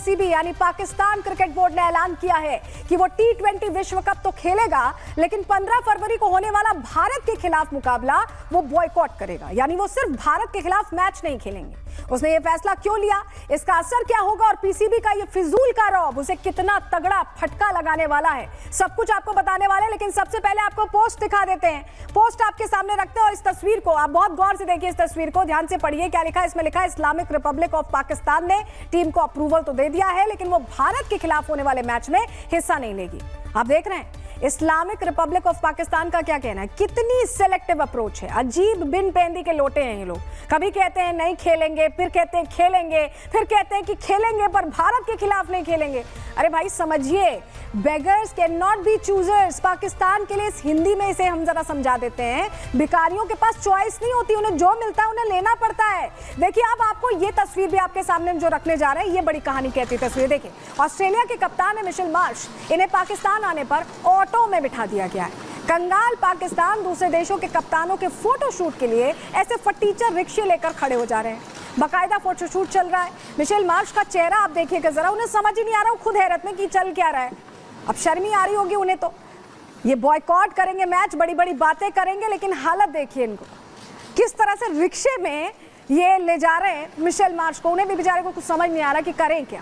PCB यानी Pakistan cricket board ने ऐलान किया है कि वो टी20 विश्व कप तो खेलेगा, लेकिन 15 फरवरी को होने वाला भारत के खिलाफ मुकाबला वो बॉयकॉट करेगा, यानी वो सिर्फ भारत के खिलाफ मैच नहीं खेलेंगे। उसने ये फैसला क्यों लिया, इसका असर क्या होगा और पीसीबी का ये फिजूल का रौब उसे कितना तगड़ा फटका लगाने वाला है, सब कुछ आपको बताने वाले हैं। लेकिन सबसे पहले आपको पोस्ट दिखा देते हैं। पोस्ट आपके सामने रखते हैं और इस तस्वीर को आप बहुत गौर से देखिए, इस तस्वीर को ध्यान से पढ़िए। क्या लिखा है इसमें? लिखा है इस्लामिक रिपब्लिक ऑफ पाकिस्तान ने टीम को अप्रूवल तो दे दिया है, लेकिन वो भारत के खिलाफ होने वाले मैच में हिस्सा नहीं लेगी। आप देख रहे हैं इस्लामिक रिपब्लिक ऑफ पाकिस्तान का क्या कहना है। कितनी सिलेक्टिव अप्रोच है, अजीब बिन पेंदी के लोटे हैं ये लोग। कभी कहते हैं नहीं खेलेंगे, फिर कहते हैं खेलेंगे, फिर कहते हैं कि खेलेंगे पर भारत के खिलाफ नहीं खेलेंगे। अरे भाई समझिए, beggars can not be choosers. Pakistan के लिए इस हिंदी में इसे हम जरा समझा देते हैं, भिखारियों के पास चॉइस नहीं होती, उन्हें जो मिलता है उन्हें लेना पड़ता है। देखिए अब आपको ये तस्वीर भी आपके सामने जो रखने जा रहे हैं, ये बड़ी कहानी कहती है तस्वीर। देखिए ऑस्ट्रेलिया के कप्तान है मिशेल मार्श, इन्हें पाकिस्तान आने पर ऑटो में बिठा दिया गया है। कंगाल पाकिस्तान दूसरे देशों के कप्तानों के फोटोशूट के लिए ऐसे फटीचर रिक्शे लेकर खड़े हो जा रहे हैं, बाकायदा फोटोशूट चल रहा है। मिशेल मार्श का चेहरा आप देखिएगा जरा, उन्हें समझ ही नहीं आ रहा, वो खुद हैरत में कि चल क्या रहा है। अब शर्म ही आ रही होगी उन्हें, तो ये बॉयकॉट करेंगे मैच, बड़ी बड़ी बातें करेंगे, लेकिन हालत देखिए इनको, किस तरह से रिक्शे में ये ले जा रहे हैं मिशेल मार्श को। उन्हें भी बेचारे को कुछ समझ नहीं आ रहा कि करें क्या।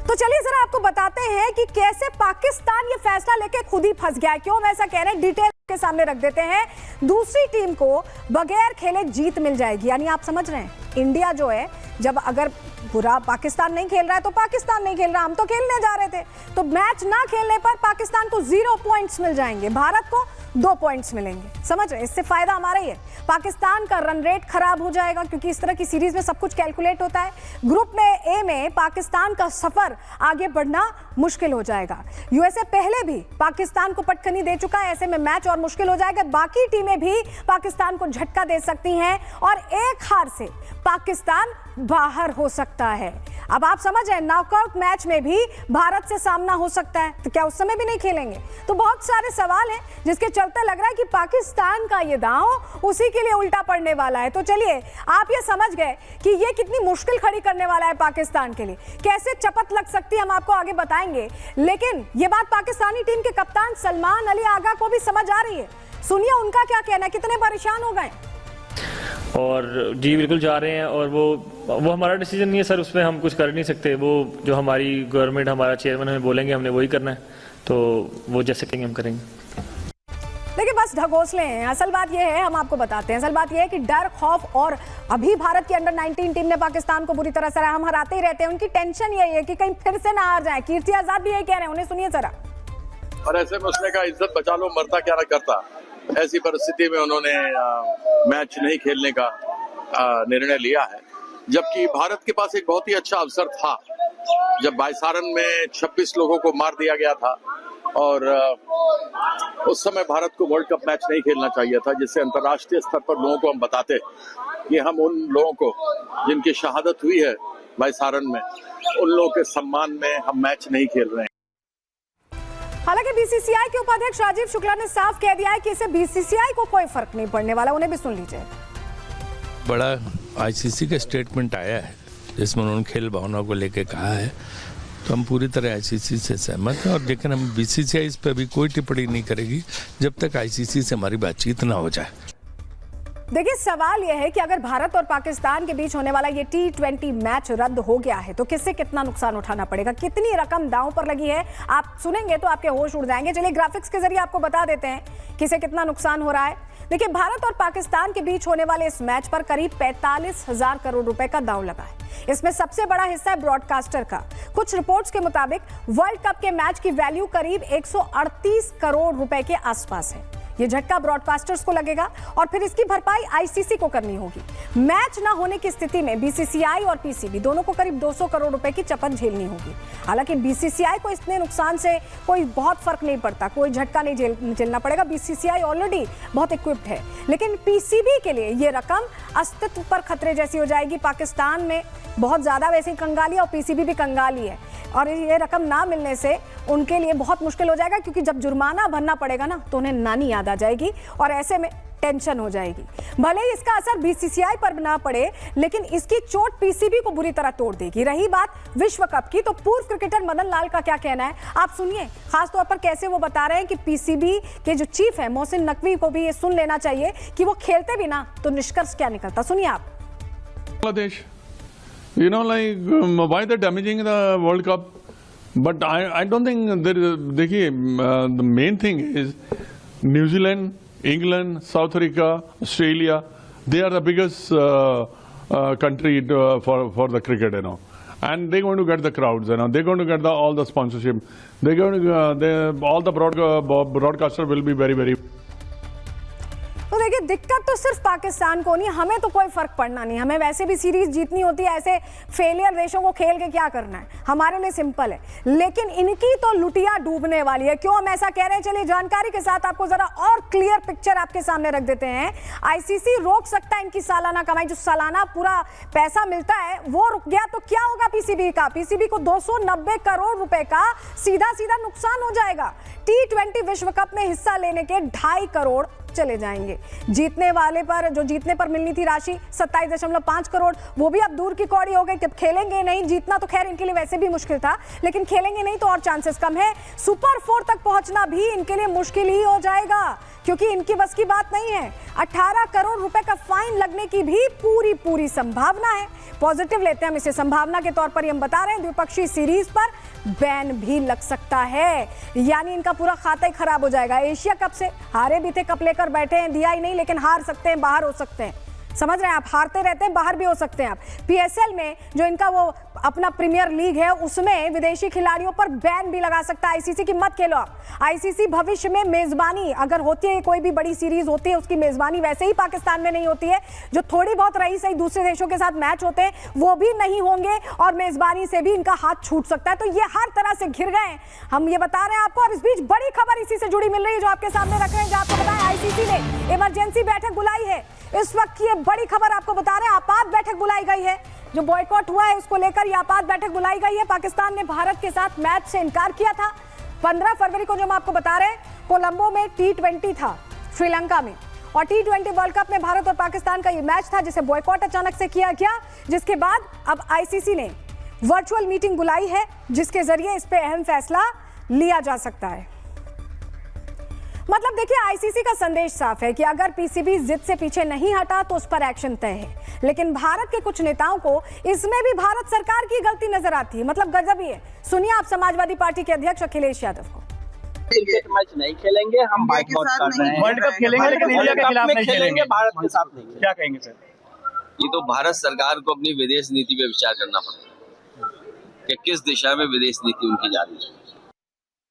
तो चलिए जरा आपको बताते हैं कि कैसे पाकिस्तान ये फैसला लेके खुद ही फंस गया है। क्यों हम ऐसा कह रहे हैं, डिटेल के सामने रख देते हैं। दूसरी टीम को बगैर खेले जीत मिल जाएगी, यानी आप समझ रहे हैं इंडिया जो है, जब अगर पूरा पाकिस्तान नहीं खेल रहा है तो पाकिस्तान नहीं खेल रहा, हम तो खेलने जा रहे थे, तो मैच ना खेलने पर पाकिस्तान को 0 पॉइंट्स मिल जाएंगे, भारत को 2 पॉइंट्स मिलेंगे। समझ रहे हैं, इससे फायदा हमारा ही है। पाकिस्तान का रन रेट खराब हो जाएगा, क्योंकि इस तरह की सीरीज में सब कुछ कैलकुलेट होता है। ग्रुप में ए में पाकिस्तान का सफर आगे बढ़ना मुश्किल हो जाएगा। यूएसए पहले भी पाकिस्तान को पटखनी दे चुका है, ऐसे में मैच और मुश्किल हो जाएगा। बाकी टीमें भी पाकिस्तान को झटका दे सकती हैं और एक हार से पाकिस्तान बाहर हो सकता है। अब आप समझ रहे हैं, नॉकआउट मैच में भी भारत से सामना हो सकता है, तो क्या उस समय भी नहीं खेलेंगे? तो बहुत सारे सवाल हैं जिसके चलते लग रहा है कि पाकिस्तान का ये दांव उसी के लिए उल्टा पड़ने वाला है। तो चलिए आप ये समझ गए कि ये कितनी मुश्किल खड़ी करने वाला है पाकिस्तान के लिए, कैसे चपत लग सकती है हम आपको आगे बताएंगे। लेकिन ये बात पाकिस्तानी टीम के कप्तान सलमान अली आगा को भी समझ आ रही है। सुनिए उनका क्या कहना है, कितने परेशान हो गए। और जी बिल्कुल जा रहे हैं, और वो हमारा डिसीजन नहीं है सर, उसमें हम कुछ कर नहीं सकते। वो जो हमारी गवर्नमेंट, हमारा चेयरमैन हमें बोलेंगे, हमने वही करना है, तो वो जैसे कहेंगे हम करेंगे। देखिए बस ढकोसले हैं। असल बात यह है, हम आपको बताते हैं, असल बात यह है कि डर, खौफ, और अभी भारत की अंडर 19 टीम ने पाकिस्तान को बुरी तरह से हम हराते ही रहते हैं, उनकी टेंशन यही है कि कहीं फिर से ना हार जाए। कीर्ति आजाद भी यही कह रहे हैं, उन्हें सुनिए जरा। और ऐसे में उसने कहा इज्जत बचा लो, मरता क्या ना करता। ऐसी परिस्थिति में उन्होंने मैच नहीं खेलने का निर्णय लिया है, जबकि भारत के पास एक बहुत ही अच्छा अवसर था जब बाइसारन में 26 लोगों को मार दिया गया था, और उस समय भारत को वर्ल्ड कप मैच नहीं खेलना चाहिए था, जिससे अंतर्राष्ट्रीय स्तर पर लोगों को हम बताते कि हम उन लोगों को जिनकी शहादत हुई है बाइसारन में, उन लोगों के सम्मान में हम मैच नहीं खेल रहे हैं। हालांकि बीसीसीआई के उपाध्यक्ष राजीव शुक्ला ने साफ कह दिया है कि इससे बीसीसीआई को कोई फर्क नहीं पड़ने वाला। उन्हें भी सुन लीजिए। बड़ा आईसीसी का स्टेटमेंट आया है जिसमें उन्होंने खेल भावना को लेकर कहा है, तो हम पूरी तरह आईसीसी से सहमत हैं, और लेकिन हम बीसीसीआई इस पर अभी कोई टिप्पणी नहीं करेगी जब तक आईसीसी से हमारी बातचीत ना हो जाए। देखिए सवाल यह है कि अगर भारत और पाकिस्तान के बीच होने वाला ये टी20 मैच रद्द हो गया है तो किससे कितना नुकसान उठाना पड़ेगा, कितनी रकम दांव पर लगी है, आप सुनेंगे तो आपके होश उड़ जाएंगे। चलिए ग्राफिक्स के जरिए आपको बता देते हैं किसे कितना नुकसान हो रहा है। देखिए भारत और पाकिस्तान के बीच होने वाले इस मैच पर करीब 45,000 करोड़ रुपए का दांव लगा है। इसमें सबसे बड़ा हिस्सा है ब्रॉडकास्टर का। कुछ रिपोर्ट्स के मुताबिक वर्ल्ड कप के मैच की वैल्यू करीब 138 करोड़ रुपए के आसपास है। ये झटका ब्रॉडकास्टर्स को लगेगा और फिर इसकी भरपाई आईसीसी को करनी होगी। मैच ना होने की स्थिति में बीसीसीआई और पीसीबी दोनों को करीब 200 करोड़ रुपए की चपत झेलनी होगी। हालांकि बीसीसीआई को इतने नुकसान से कोई बहुत फर्क नहीं पड़ता, कोई झटका नहीं झेलना पड़ेगा, बीसीसीआई ऑलरेडी बहुत इक्विप्ड है। लेकिन पीसीबी के लिए ये रकम अस्तित्व पर खतरे जैसी हो जाएगी। पाकिस्तान में बहुत ज्यादा वैसे ही कंगाली और पीसीबी भी कंगाली है, और ये रकम ना मिलने से उनके लिए बहुत मुश्किल हो जाएगा, क्योंकि जब जुर्माना भरना पड़ेगा ना तो उन्हें नानी याद आ जाएगी, और ऐसे में टेंशन हो जाएगी। भले ही इसका असर बीसीसीआई पर ना पड़े, लेकिन इसकी चोट पीसीबी को बुरी तरह तोड़ देगी। रही बात विश्व कप की, तो पूर्व क्रिकेटर मदन लाल का क्या कहना है आप सुनिए, खासतौर पर कैसे वो बता रहे हैं कि पीसीबी के जो चीफ है मोहसिन नकवी को भी ये सुन लेना चाहिए कि वो खेलते भी ना तो निष्कर्ष क्या निकलता। सुनिए आप। Bangladesh, why they're damaging the World Cup? But I don't think देखिए, the main thing is New Zealand, England, South Africa, Australia, they are the biggest country for the cricket, and they're going to get the crowds, they're going to get all the sponsorship. They're going to all the broadcaster will be very, very. तो देखिए, दिक्कत तो सिर्फ पाकिस्तान को नहीं, हमें तो कोई फर्क पड़ना नहीं। हमें वैसे भी सीरीज जीतनी होती है, ऐसे फेलियर देशों को खेल के क्या करना है, हमारे लिए सिंपल है। लेकिन इनकी तो लुटिया डूबने वाली है। क्यों हम ऐसा कह रहे हैं, चलिए जानकारी के साथ आपको जरा और क्लियर पिक्चर आपके सामने रख देते हैं। आईसीसी रोक सकता है इनकी सालाना कमाई, जो सालाना पूरा पैसा मिलता है वो रुक गया तो क्या होगा पीसीबी का? पीसीबी को 290 करोड़ रुपए का सीधा सीधा नुकसान हो जाएगा। T20 विश्व कप में हिस्सा लेने के 2.5 करोड़ चले जाएंगे। जीतने वाले पर, जो जीतने पर मिलनी थी राशि 27.5 करोड़, वो भी अब दूर की कौड़ी हो गई कि खेलेंगे नहीं। जीतना तो खैर इनके लिए वैसे भी मुश्किल था, लेकिन खेलेंगे नहीं तो और चांसेस कम है। सुपर 4 तक पहुंचना भी इनके लिए मुश्किल ही हो जाएगा, क्योंकि इनकी बस की बात नहीं है। 18 करोड़ रुपए का फाइन लगने की भी पूरी संभावना है। पॉजिटिव लेते हैं हम इसे, संभावना के तौर पर ही हम बता रहे हैं। द्विपक्षीय सीरीज पर बैन भी लग सकता है, यानी इनका पूरा खाता ही खराब हो जाएगा। एशिया कप से हारे भी थे, कप लेकर बैठे हैं, दिया ही नहीं, लेकिन हार सकते हैं, बाहर हो सकते हैं। समझ रहे हैं आप, हारते रहते हैं, बाहर भी हो सकते हैं आप। पीएसएल में जो इनका वो अपना प्रीमियर लीग है, उसमें विदेशी खिलाड़ियों पर बैन भी लगा सकता है आईसीसी की। मत खेलो आप। आईसीसी भविष्य में मेजबानी अगर होती है, कोई भी बड़ी सीरीज होती है, उसकी मेजबानी वैसे ही पाकिस्तान में नहीं होती है। जो थोड़ी बहुत रही सही दूसरे देशों के साथ मैच होते हैं वो भी नहीं होंगे, और मेजबानी से भी इनका हाथ छूट सकता है। तो ये हर तरह से घिर गए, हम ये बता रहे हैं आपको। और इस बीच बड़ी खबर इसी से जुड़ी मिल रही है, जो आपके सामने रख रहे हैं। जो आपको बताएं, आईसीसी ने इमरजेंसी बैठक बुलाई है। इस वक्त की ये बड़ी खबर आपको बता रहे हैं, आपात बैठक बुलाई गई है। जो बॉयकॉट हुआ है उसको लेकर ये आपात बैठक बुलाई गई है। पाकिस्तान ने भारत के साथ मैच से इनकार किया था। 15 फरवरी को जो हम आपको बता रहे हैं, कोलंबो में T20 था श्रीलंका में, और T20 वर्ल्ड कप में भारत और पाकिस्तान का ये मैच था, जिसे बॉयकॉट अचानक से किया गया। जिसके बाद अब आईसीसी ने वर्चुअल मीटिंग बुलाई है, जिसके जरिए इस पे अहम फैसला लिया जा सकता है। मतलब देखिए, आईसीसी का संदेश साफ है कि अगर पीसीबी जिद से पीछे नहीं हटा तो उस पर एक्शन तय है। लेकिन भारत के कुछ नेताओं को इसमें भी भारत सरकार की गलती नजर आती है। मतलब गजब ही है। सुनिए आप समाजवादी पार्टी के अध्यक्ष अखिलेश यादव को। क्रिकेट मैच नहीं खेलेंगे, हम बाइकआउट कर रहे हैं। वर्ल्ड कप खेलेंगे लेकिन इंडिया के खिलाफ नहीं खेलेंगे, भारत के साथ नहीं। क्या कहेंगे सर? ये तो भारत सरकार को अपनी विदेश नीति पे विचार करना पड़ेगा कि किस दिशा में विदेश नीति उनकी जा रही है।